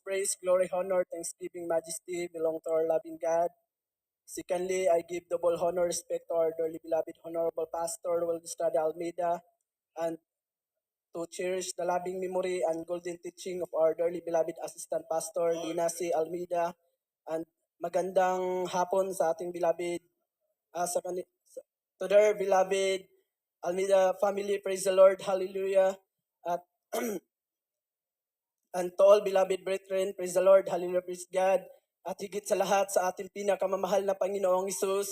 praise, glory, honor, thanksgiving, majesty belong to our loving God. Secondly, I give double honor, respect to our dearly beloved Honorable Pastor Will Estrada Almeida, and to cherish the loving memory and golden teaching of our dearly beloved Assistant Pastor Lina C. Almeida. And magandang hapon sa ating beloved, to their beloved Almeida family. Praise the Lord, hallelujah. At and to all beloved brethren, praise the Lord, hallelujah, praise God. At higit sa lahat sa ating pinakamamahal na Panginoong Hesus,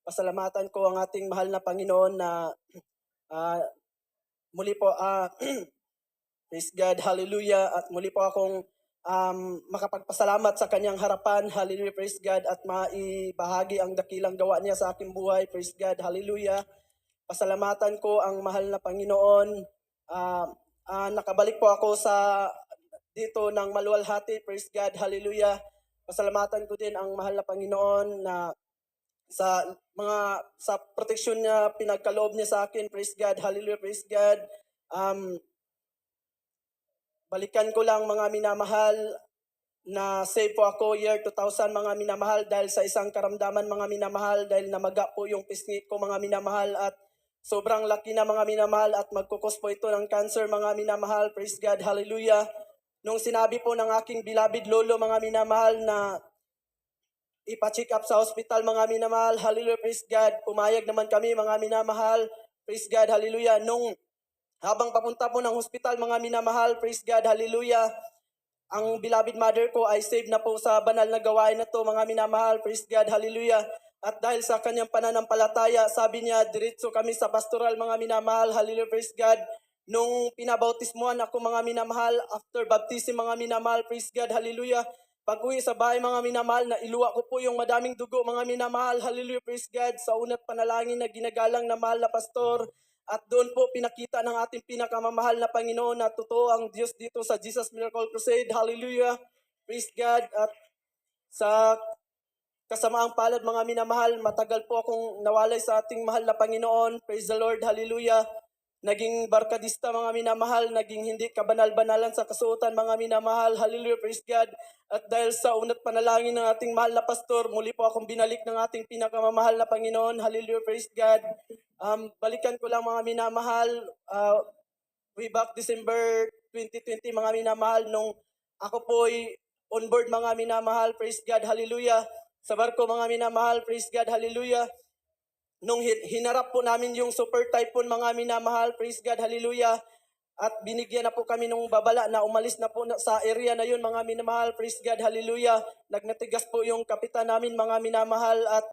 pasalamatan ko ang ating mahal na Panginoon na ah, muli po, praise God, hallelujah, at muli po akong makapagpasalamat sa kanyang harapan, hallelujah, praise God, at maibahagi ang dakilang gawa niya sa aking buhay, praise God, hallelujah. Pasalamatan ko ang mahal na Panginoon. Nakabalik po ako sa dito ng maluwalhati, praise God, hallelujah. Pasalamatan ko din ang mahal na Panginoon na sa proteksyon niya, pinagkaloob niya sa akin, praise God, hallelujah, praise God. Balikan ko lang mga minamahal na save po ako year 2000 mga minamahal dahil sa isang karamdaman mga minamahal dahil namaga po yung pisngi ko mga minamahal at sobrang laki na mga minamahal at magkukos po ito ng cancer mga minamahal, praise God, hallelujah. Nung sinabi po ng aking beloved lolo mga minamahal na ipa-check up sa hospital mga minamahal, hallelujah, praise God, pumayag naman kami mga minamahal, praise God, hallelujah. Nung habang papunta po ng hospital mga minamahal, praise God, hallelujah, ang beloved mother ko ay saved na po sa banal na gawain na to mga minamahal, praise God, hallelujah. At dahil sa kanyang pananampalataya, sabi niya, diretso kami sa pastoral mga minamahal, hallelujah, praise God. Nung pinabautismuhan ako mga minamahal, after baptism mga minamahal, praise God, hallelujah. Pag-uwi sa bahay mga minamahal, na iluwa ko po yung madaming dugo mga minamahal, hallelujah, praise God, sa unat panalangin na ginagalang na mahal na pastor. At doon po pinakita ng ating pinakamamahal na Panginoon na totoo ang Diyos dito sa Jesus Miracle Crusade. Hallelujah. Praise God. At sa kasamaang palad mga minamahal, matagal po akong nawalay sa ating mahal na Panginoon. Praise the Lord. Hallelujah. Naging barkadista mga minamahal, naging hindi kabanal-banalan sa kasuotan mga minamahal. Hallelujah, praise God. At dahil sa unat panalangin ng ating mahal na pastor, muli po akong binalik ng ating pinakamamahal na Panginoon. Hallelujah, praise God. Balikan ko lang mga minamahal, way back December 2020 mga minamahal, nung ako po'y on board mga minamahal, praise God, hallelujah. Sa barko mga minamahal, praise God, hallelujah. Nung hinarap po namin yung super typhoon mga minamahal, praise God, hallelujah. At binigyan na po kami ng babala na umalis na po sa area na yun mga minamahal, praise God, hallelujah. Nagnatigas po yung kapitan namin mga minamahal at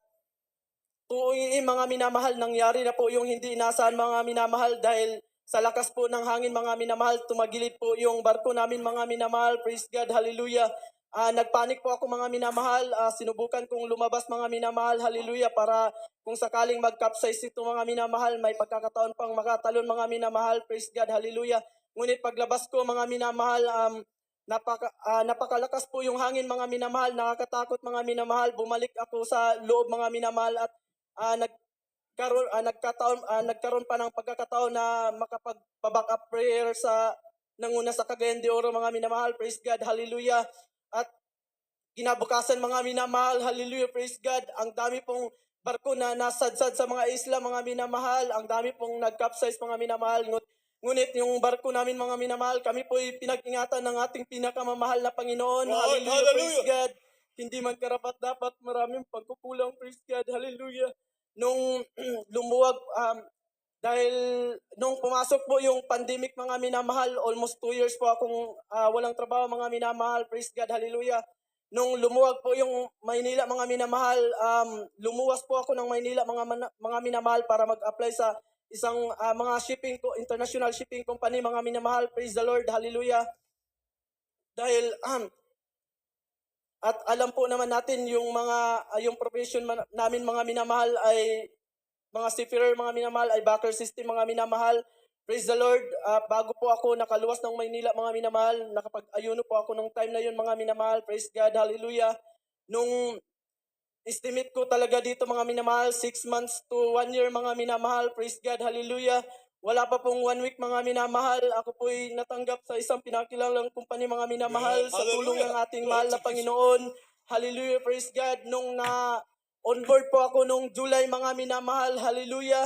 tuwing mga minamahal, nangyari na po yung hindi inasahan mga minamahal dahil sa lakas po ng hangin mga minamahal, tumagilid po yung barko namin mga minamahal, praise God, hallelujah. Nagpanik po ako mga minamahal, sinubukan kong lumabas mga minamahal, hallelujah, para kung sakaling mag-capsize ito mga minamahal, may pagkakataon pang makatalon mga minamahal, praise God, hallelujah. Ngunit paglabas ko mga minamahal, napakalakas po yung hangin mga minamahal, nakakatakot mga minamahal, bumalik ako sa loob mga minamahal at nagkaroon pa ng pagkakataon na makapag-back up prayer sa nanguna sa Cagayan de Oro mga minamahal, praise God, hallelujah. At kinabukasan mga minamahal, hallelujah, praise God, ang dami pong barko na nasadsad sa mga isla mga minamahal, ang dami pong nag-capsize mga minamahal. Ngunit yung barko namin mga minamahal, kami po'y pinag-ingatan ng ating pinakamamahal na Panginoon, hallelujah, praise God. Hindi man karapat dapat, maraming pagkukulang, praise God, hallelujah. Nung lumuwag, dahil nung pumasok po yung pandemic mga minamahal, almost 2 years po akong walang trabaho mga minamahal, praise God, hallelujah. Nung lumuwag po yung Maynila mga minamahal, lumuwas po ako ng Maynila mga minamahal para mag-apply sa isang mga international shipping company mga minamahal, praise the Lord, hallelujah. Dahil at alam po naman natin yung yung profession namin mga minamahal ay mga seafarer mga minamahal, ay backer system mga minamahal. Praise the Lord. Bago po ako nakaluwas ng Maynila mga minamahal, nakapag-ayuno po ako nung time na yun mga minamahal. Praise God, hallelujah. Nung estimate ko talaga dito mga minamahal, 6 months to 1 year mga minamahal. Praise God, hallelujah. wala pa pong 1 week mga minamahal, ako po'y natanggap sa isang pinakilalang kumpanya mga minamahal sa tulong ng ating mahal na Panginoon. Hallelujah, praise God. Nung on board po ako nung July mga minamahal, hallelujah.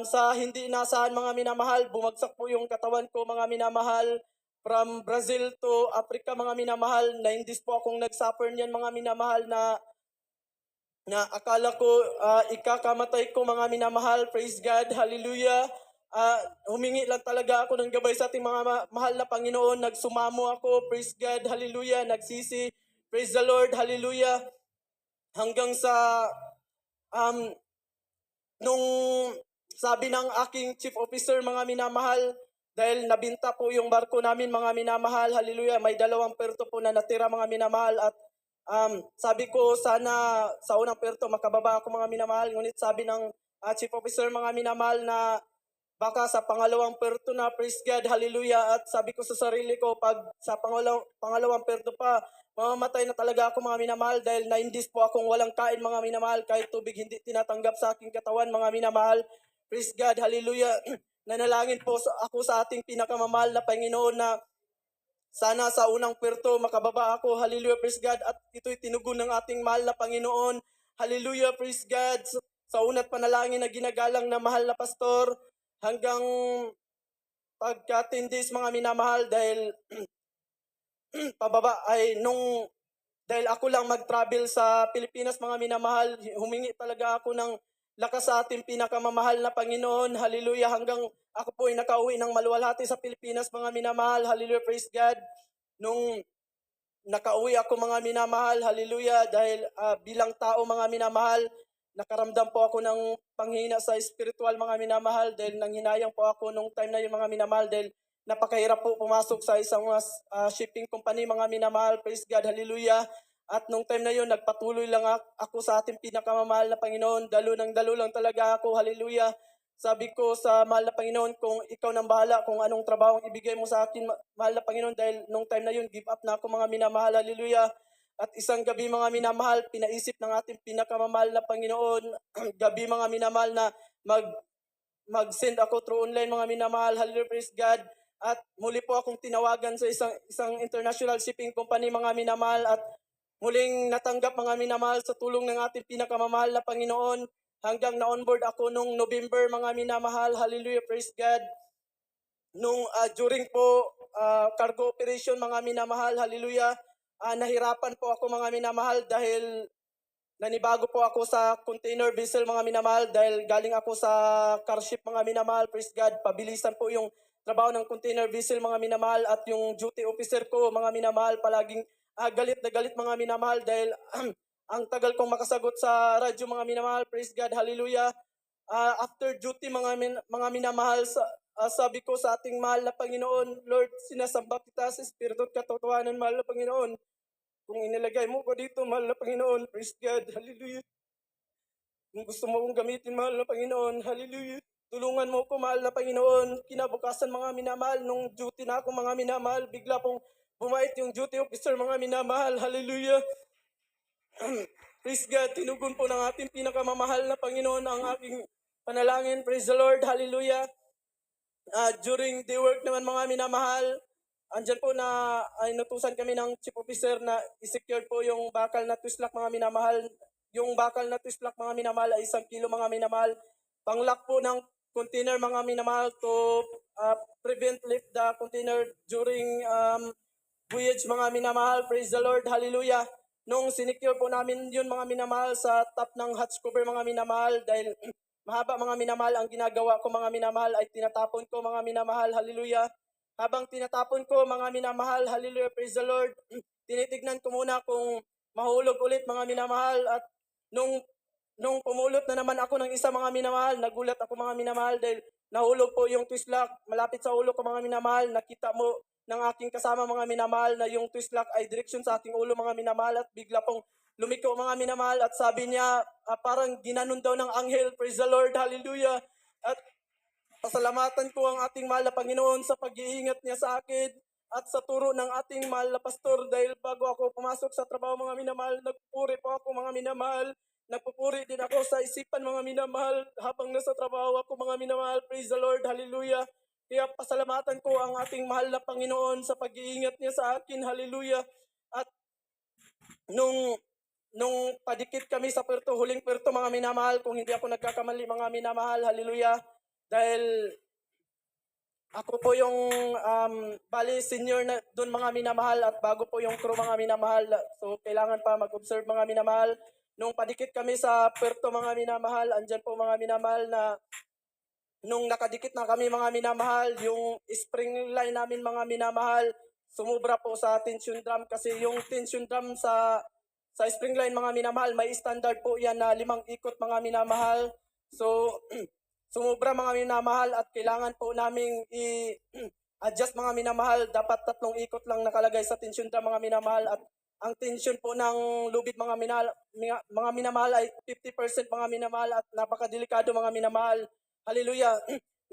Sa hindi inasahan mga minamahal, bumagsak po yung katawan ko mga minamahal. From Brazil to Africa mga minamahal, 9 days po akong nagsuffer niyan mga minamahal na akala ko ikakamatay ko mga minamahal. Praise God, hallelujah. Humingi lang talaga ako ng gabay sa ating mga mahal na Panginoon. Nagsumamo ako, praise God, hallelujah. Nagsisi, praise the Lord, hallelujah. Hanggang sa um, nung sabi ng aking chief officer mga minamahal, dahil nabinta po yung barko namin mga minamahal, hallelujah, may 2 perto po na natira mga minamahal at sabi ko sana sa unang perto makababa ako mga minamahal, ngunit sabi ng chief officer mga minamahal na baka sa pangalawang perto na, praise God, hallelujah, at sabi ko sa sarili ko pag sa pangalawang perto pa, mamamatay na talaga ako mga minamahal dahil 9 days po akong walang kain mga minamahal, kahit tubig hindi tinatanggap sa aking katawan mga minamahal. Praise God, hallelujah. Nanalangin po ako sa ating pinakamamahal na Panginoon na sana sa unang perto makababa ako, hallelujah, praise God, at ito'y tinugon ng ating mahal na Panginoon, hallelujah, praise God. Sa unat panalangin na ginagalang na mahal na pastor, hanggang pagka 10 days mga minamahal dahil pababa ay dahil ako lang mag-travel sa Pilipinas mga minamahal, humingi talaga ako ng lakas sa ating pinakamamahal na Panginoon, hallelujah, hanggang ako po ay nakauwi ng maluwalhati sa Pilipinas mga minamahal, hallelujah, praise God. Nung nakauwi ako mga minamahal, hallelujah, dahil bilang tao mga minamahal, nakaramdam po ako ng panghina sa spiritual mga minamahal dahil nanghinayang po ako nung time na yun mga minamahal dahil napakahirap po pumasok sa isang shipping company mga minamahal, praise God, hallelujah. At nung time na yun, nagpatuloy lang ako sa ating pinakamamahal na Panginoon, dalo lang talaga ako, hallelujah. Sabi ko sa mahal na Panginoon, kung ikaw nang bahala kung anong trabaho ibigay mo sa akin, mahal na Panginoon, dahil nung time na yun, give up na ako mga minamahal, hallelujah. At isang gabi mga minamahal, pinaisip ng ating pinakamamahal na Panginoon, gabi mga minamahal na mag-send ako through online mga minamahal, hallelujah, praise God. At muli po akong tinawagan sa isang international shipping company mga minamahal at muling natanggap mga minamahal sa tulong ng ating pinakamamahal na Panginoon hanggang na-onboard ako nung November mga minamahal, hallelujah, praise God. Nung during po cargo operation mga minamahal, hallelujah, nahirapan po ako mga minamahal dahil nanibago po ako sa container vessel mga minamahal dahil galing ako sa car ship mga minamahal, praise God. Pabilisan po yung trabaho ng container vessel mga minamahal at yung duty officer ko mga minamahal palaging galit na galit mga minamahal dahil ang tagal kong makasagot sa radyo mga minamahal, praise God, hallelujah. After duty mga minamahal, sabi ko sa ating mahal na Panginoon, Lord, sinasamba kita sa Espiritu at katotohanan, mahal na Panginoon. Kung inilagay mo ko dito, mahal na Panginoon, praise God, hallelujah. Kung gusto mo kong gamitin, mahal na Panginoon, hallelujah. Tulungan mo ko, mahal na Panginoon. Kinabukasan mga minamahal, nung duty na ako mga minamahal, bigla pong bumait yung duty officer mga minamahal, hallelujah. Praise God, tinugon po ng ating pinakamamahal na Panginoon ang aking panalangin, praise the Lord, hallelujah. During the work naman mga minamahal, andyan po na ay nutusan kami ng chief officer na i-secure po yung bakal na twist lock mga minamahal. Yung bakal na twist lock mga minamahal ay 1 kilo mga minamahal. Pang-lock po ng container mga minamahal to prevent lift the container during voyage mga minamahal. Praise the Lord, hallelujah. Nung sinicure po namin yun mga minamahal sa top ng hatch cover mga minamahal dahil mahaba mga minamahal ang ginagawa ko mga minamahal ay tinatapon ko mga minamahal, hallelujah. Habang tinatapon ko mga minamahal, hallelujah, praise the Lord, tinitignan ko muna kung mahulog ulit mga minamahal at nung pumulot na naman ako ng isa mga minamahal, nagulat ako mga minamahal dahil nahulog po yung twist lock malapit sa ulo ko mga minamahal. Nakita mo ng aking kasama mga minamahal na yung twist lock ay direksyon sa aking ulo mga minamahal at bigla pong lumiko mga minamahal at sabi niya parang ginanon daw ng anghel, praise the Lord, hallelujah. At pasalamatan ko ang ating mahal na Panginoon sa pag-iingat niya sa akin at sa turo ng ating mahal na pastor dahil bago ako pumasok sa trabaho mga minamahal, nagpuri po ako mga minamahal. nagpupuri din ako sa isipan mga minamahal habang nasa trabaho ako mga minamahal. Praise the Lord, hallelujah. Kaya pasalamatan ko ang ating mahal na Panginoon sa pag-iingat niya sa akin, hallelujah. At nung padikit kami sa Puerto, huling Puerto mga minamahal, kung hindi ako nagkakamali mga minamahal, hallelujah. Dahil ako po yung bali senior na doon mga minamahal at bago po yung crew mga minamahal. So kailangan pa mag-observe mga minamahal. Nung padikit kami sa Puerto mga minamahal, andyan po mga minamahal na nung nakadikit na kami mga minamahal, yung spring line namin mga minamahal, sumubra po sa tension drum kasi yung tension drum sa spring line mga minamahal, may standard po yan na 5 ikot mga minamahal. So, sumubra mga minamahal at kailangan po naming i-adjust mga minamahal. Dapat 3 ikot lang nakalagay sa tension drum mga minamahal at ang tension po ng lubid mga minamahal ay 50% mga minamahal at napakadelikado mga minamahal. Hallelujah.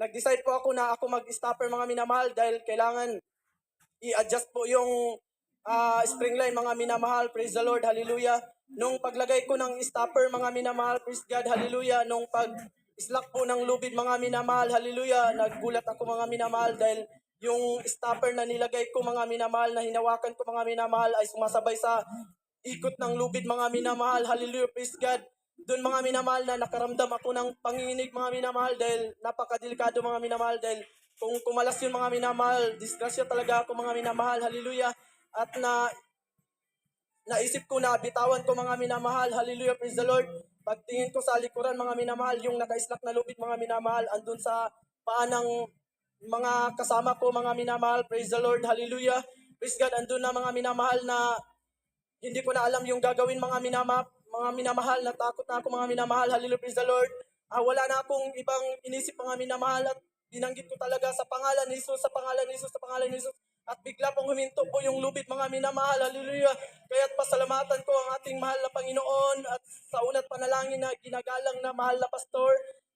Nag-decide po ako na ako mag-stopper mga minamahal dahil kailangan i-adjust po yung spring line mga minamahal. Praise the Lord. Hallelujah. Nung paglagay ko ng stopper mga minamahal, praise God. Hallelujah. Nung pag-slack po ng lubid mga minamahal, hallelujah. Naggulat ako mga minamahal dahil yung stopper na nilagay ko mga minamahal, na hinawakan ko mga minamahal ay sumasabay sa ikot ng lubid mga minamahal. Hallelujah. Praise God. Doon mga minamahal na nakaramdam ako ng panginginig mga minamahal dahil napakadelikado mga minamahal dahil kung kumalas yun mga minamahal, disgrasya talaga ako mga minamahal. Hallelujah. At naisip ko na bitawan ko mga minamahal. Hallelujah. Praise the Lord. Pagtingin ko sa likuran mga minamahal, yung naka-slack na lubid mga minamahal, andun sa paa ng mga kasama ko mga minamahal. Praise the Lord. Hallelujah. Praise God. Andun na mga minamahal na hindi ko na alam yung gagawin mga minamahal. Natakot na ako mga minamahal. Hallelujah. Praise the Lord. Wala na akong ibang inisip mga minamahal at binanggit ko talaga sa pangalan ni Jesus, sa pangalan ni Jesus, sa pangalan ni Jesus. At bigla pong huminto po yung lubid mga minamahal. Hallelujah. Kaya't pasalamatan ko ang ating mahal na Panginoon at sa una't panalangin na ginagalang na mahal na pastor.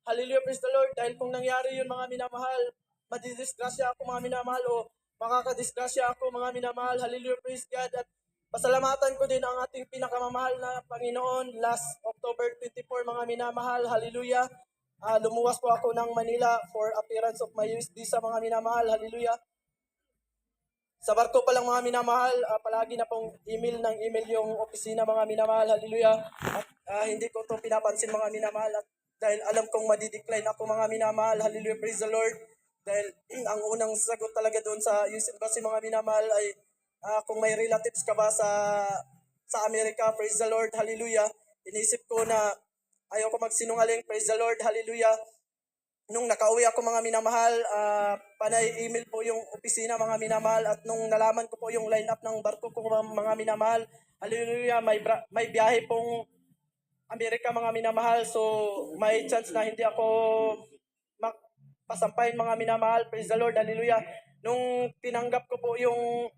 Hallelujah. Praise the Lord. Dahil kung nangyari yun mga minamahal, madidisgrasya ako mga minamahal o makakadisgrasya ako mga minamahal. Hallelujah. Praise God. At pasalamatan ko din ang ating pinakamamahal na Panginoon last October 24 mga minamahal. Hallelujah. Lumuwas po ako ng Manila for appearance of my US visa mga minamahal. Hallelujah. Sa barko pa lang mga minamahal, palagi na pong email yung opisina mga minamahal. Hallelujah. At hindi ko ito pinapansin mga minamahal at dahil alam kong madidecline ako mga minamahal. Hallelujah. Praise the Lord. Dahil ang unang sagot talaga doon sa US Embassy mga minamahal ay kung may relatives ka ba sa Amerika. Praise the Lord. Hallelujah. Inisip ko na ayaw ko magsinungaling. Praise the Lord. Hallelujah. Nung nakauwi ako mga minamahal, panay email po yung opisina mga minamahal at nung nalaman ko po yung line-up ng barko ko mga minamahal, hallelujah, may biyahe pong Amerika mga minamahal, so may chance na hindi ako pasampahin mga minamahal. Praise the Lord, hallelujah. Nung tinanggap ko po yung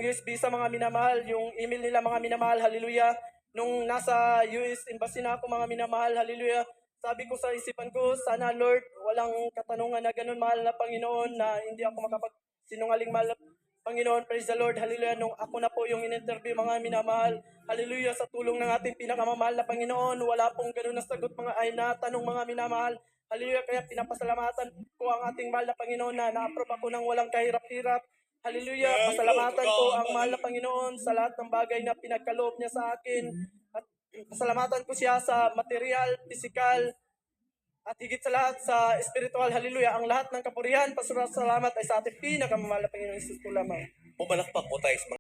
US visa mga minamahal, yung email nila mga minamahal, hallelujah. Nung nasa US Embassy na ako mga minamahal, hallelujah. Sabi ko sa isipan ko, sana Lord, walang katanungan na ganun mahal na Panginoon na hindi ako makapagsinungaling mahal na Panginoon. Praise the Lord, hallelujah. Nung ako na po yung in-interview mga minamahal, hallelujah, sa tulong ng ating pinakamamahal na Panginoon, wala pong ganun na sagot ay natanong mga minamahal. Hallelujah, kaya pinapasalamatan ko ang ating mahal na Panginoon na na-approve ako ng walang kahirap-hirap. Hallelujah, pasalamatan ko ang mahal na Panginoon sa lahat ng bagay na pinagkaloob niya sa akin. At pasalamatan ko siya sa material, physical, at higit sa lahat sa spiritual. Hallelujah, ang lahat ng kapurihan, pasalamat ay sa ating pinakamamahal na Panginoon Jesus ko lamang. Pumalakpak po tayo sa